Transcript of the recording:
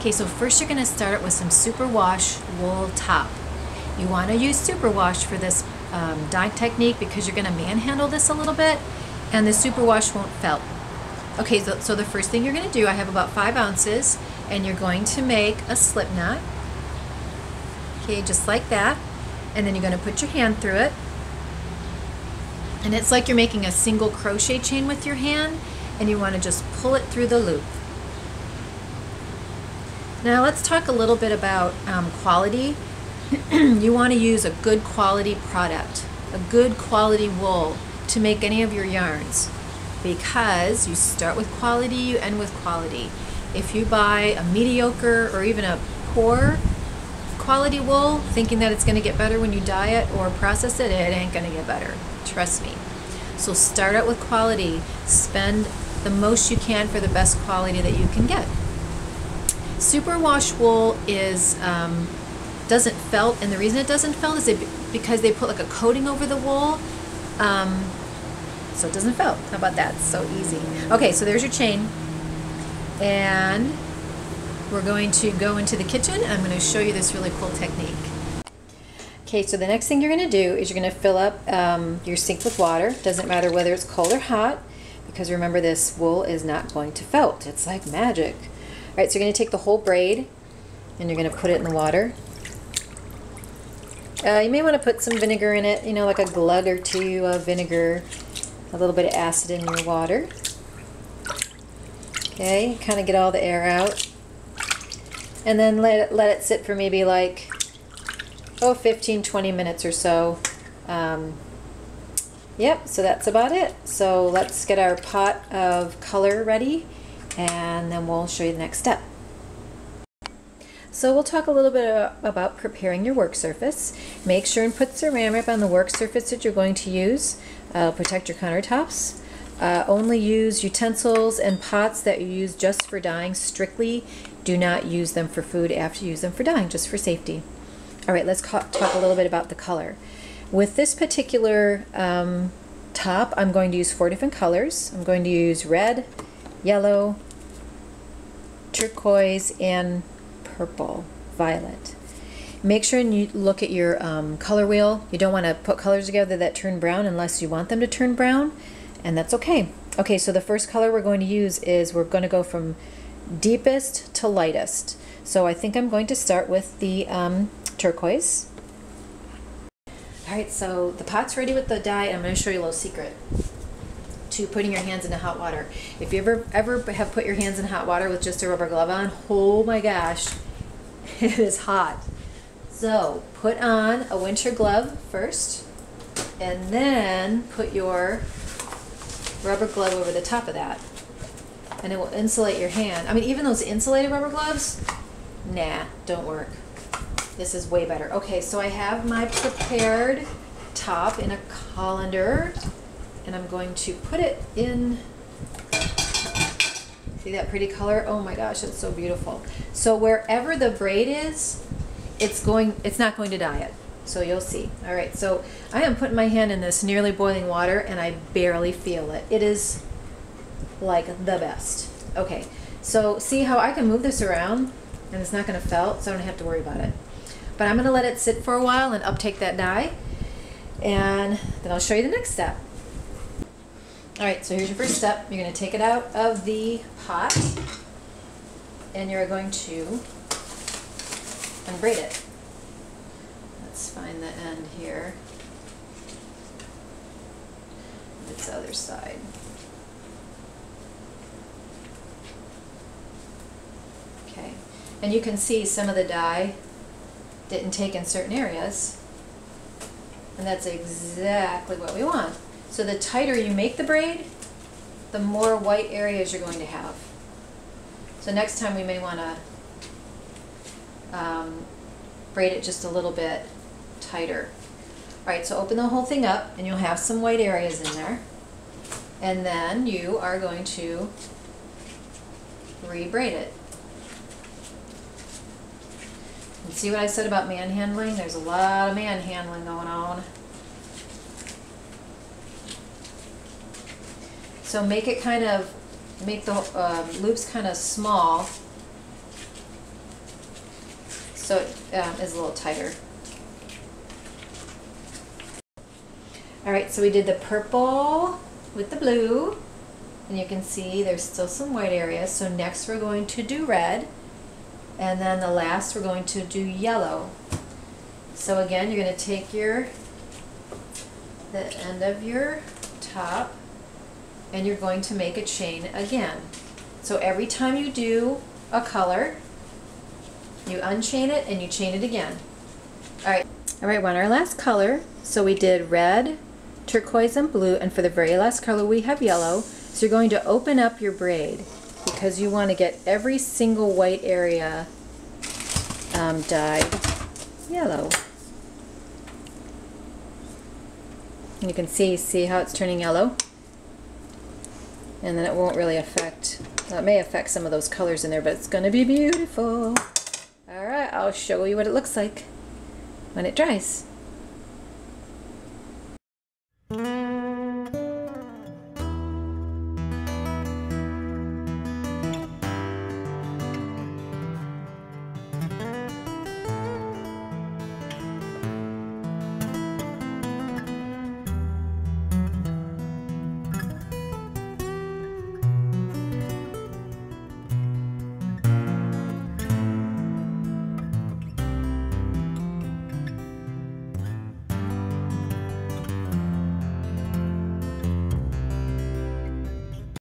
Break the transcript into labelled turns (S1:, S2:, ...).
S1: Okay, so first you're going to start with some superwash wool top. You want to use superwash for this dyeing technique because you're going to manhandle this a little bit and the superwash won't felt. Okay, so the first thing you're going to do, I have about 5 ounces, and you're going to make a slip knot. Okay, just like that. And then you're going to put your hand through it. And it's like you're making a single crochet chain with your hand, and you want to just pull it through the loop. Now let's talk a little bit about quality. You want to use a good quality product, a good quality wool to make any of your yarns, because you start with quality, you end with quality. If you buy a mediocre or even a poor quality wool thinking that it's going to get better when you dye it or process it, it ain't going to get better. Trust me. So start out with quality. Spend the most you can for the best quality that you can get. Superwash wool is doesn't felt, and the reason it doesn't felt is because they put like a coating over the wool, so it doesn't felt. How about that? So easy. Okay, so there's your chain, and we're going to go into the kitchen and I'm going to show you this really cool technique. Okay, so the next thing you're going to do is you're going to fill up your sink with water. Doesn't matter whether it's cold or hot, because remember, this wool is not going to felt. It's like magic. All right, so you're going to take the whole braid and you're going to put it in the water. You may want to put some vinegar in it, you know, like a glug or two of vinegar, a little bit of acid in your water. Okay, kind of get all the air out. And then let it sit for maybe like, 15-20 minutes or so. Yep, so that's about it. So let's get our pot of color ready, and then we'll show you the next step. So we'll talk a little bit about preparing your work surface. Make sure and put saran wrap on the work surface that you're going to use. Protect your countertops. Only use utensils and pots that you use just for dyeing strictly. Do not use them for food after you use them for dyeing, just for safety. All right, let's talk a little bit about the color. With this particular top, I'm going to use 4 different colors. I'm going to use red, yellow, turquoise, and purple, violet. Make sure and you look at your color wheel. You don't want to put colors together that turn brown unless you want them to turn brown, and that's okay. Okay, so the first color we're going to use is, we're going to go from deepest to lightest. So I think I'm going to start with the turquoise. All right, so the pot's ready with the dye, and I'm going to show you a little secret to putting your hands into hot water. If you ever have put your hands in hot water with just a rubber glove on, oh my gosh, it is hot. So put on a winter glove first, and then put your rubber glove over the top of that, and it will insulate your hand. I mean, even those insulated rubber gloves, nah, don't work. This is way better. Okay, so I have my prepared top in a colander, and I'm going to put it in. See that pretty color? Oh my gosh, it's so beautiful. So wherever the braid is, it's not going to dye it. So you'll see. All right, so I am putting my hand in this nearly boiling water, and I barely feel it. It is like the best. Okay, so see how I can move this around, and it's not going to felt, so I don't have to worry about it. But I'm going to let it sit for a while and uptake that dye, and then I'll show you the next step. All right, so here's your first step. You're going to take it out of the pot, and you're going to unbraid it. Let's find the end here. It's the other side. Okay, and you can see some of the dye didn't take in certain areas, and that's exactly what we want. So the tighter you make the braid, the more white areas you're going to have. So next time we may want to braid it just a little bit tighter. All right, so open the whole thing up, and you'll have some white areas in there, and then you are going to re-braid it. And see what I said about manhandling? There's a lot of manhandling going on. So make the loops kind of small, so it is a little tighter. Alright, so we did the purple with the blue, and you can see there's still some white areas. So next we're going to do red, and then the last we're going to do yellow. So again, you're going to take the end of your top, and you're going to make a chain again. So every time you do a color, you unchain it and you chain it again. Alright, we're on our last color. So we did red, turquoise, and blue, and for the very last color we have yellow. So you're going to open up your braid because you want to get every single white area dyed yellow. And you can see how it's turning yellow? And then it won't really affect, well, it may affect some of those colors in there, but it's going to be beautiful. Alright, I'll show you what it looks like when it dries.